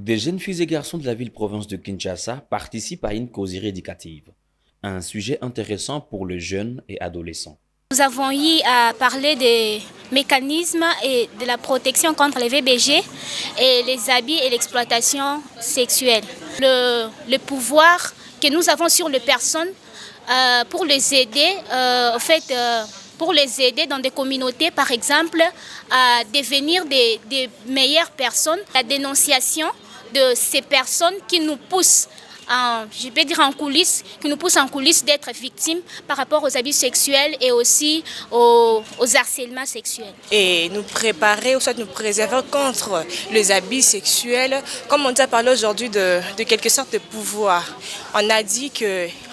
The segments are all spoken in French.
Des jeunes filles et garçons de la ville-province de Kinshasa participent à une causerie éducative, un sujet intéressant pour les jeunes et adolescents. Nous avons eu à parler des mécanismes et de la protection contre les VBG et les abus et l'exploitation sexuelle. Le pouvoir que nous avons sur les personnes pour les aider, pour les aider dans des communautés, par exemple, à devenir des meilleures personnes. La dénonciation de ces personnes qui nous poussent en coulisses, qui nous poussent en coulisses d'être victimes par rapport aux abus sexuels et aussi aux harcèlements sexuels. Et nous préparer, ou soit nous préserver contre les abus sexuels. Comme on dit à parler aujourd'hui de quelque sorte de pouvoir. On a dit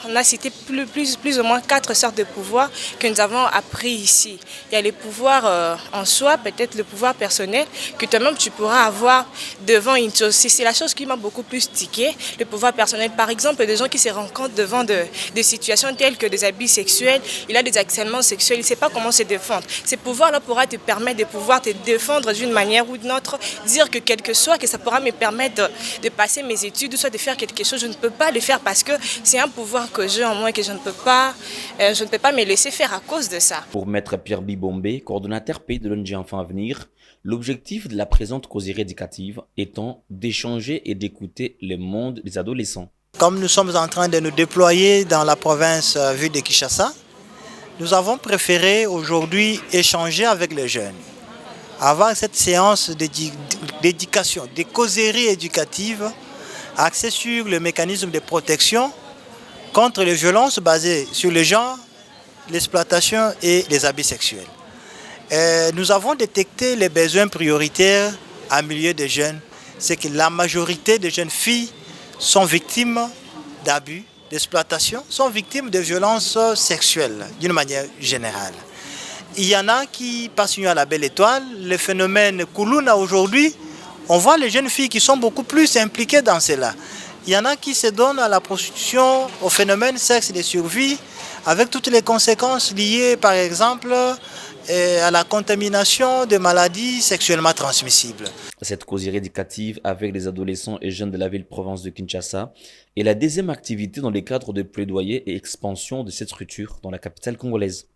on a cité plus ou moins 4 sortes de pouvoirs que nous avons appris ici. Il y a les pouvoirs en soi, peut-être le pouvoir personnel, que toi-même tu pourras avoir devant une chose. C'est la chose qui m'a beaucoup plus tiqué, le pouvoir personnel. Par exemple, des gens qui se rencontrent devant des situations telles que des abus sexuels, il a des harcèlements sexuels, il ne sait pas comment se défendre. Ces pouvoirs-là pourra te permettre de pouvoir te défendre d'une manière ou d'une autre, dire que quel que soit, que ça pourra me permettre de passer mes études, ou soit de faire quelque chose, je ne peux pas le faire parce que c'est un pouvoir que j'ai en moi que je ne peux pas me laisser faire à cause de ça. Pour Maître Pierre Bibombe, coordonnateur pays de l'ONG Enfants Avenir, l'objectif de la présente causerie éducative étant d'échanger et d'écouter le monde des adolescents. Comme nous sommes en train de nous déployer dans la province ville de Kinshasa, nous avons préféré aujourd'hui échanger avec les jeunes. Avoir cette séance d'éducation, de causerie éducative axée sur le mécanisme de protection contre les violences basées sur le genre, l'exploitation et les abus sexuels. Nous avons détecté les besoins prioritaires en milieu des jeunes. C'est que la majorité des jeunes filles sont victimes d'abus, d'exploitation, sont victimes de violences sexuelles d'une manière générale. Il y en a qui passent à la belle étoile. Le phénomène Koulouna aujourd'hui, on voit les jeunes filles qui sont beaucoup plus impliquées dans cela. Il y en a qui se donnent à la prostitution, au phénomène sexe de survie, avec toutes les conséquences liées par exemple à la contamination de maladies sexuellement transmissibles. Cette causerie éducative avec les adolescents et jeunes de la ville-province de Kinshasa est la deuxième activité dans le cadre de plaidoyer et expansion de cette structure dans la capitale congolaise.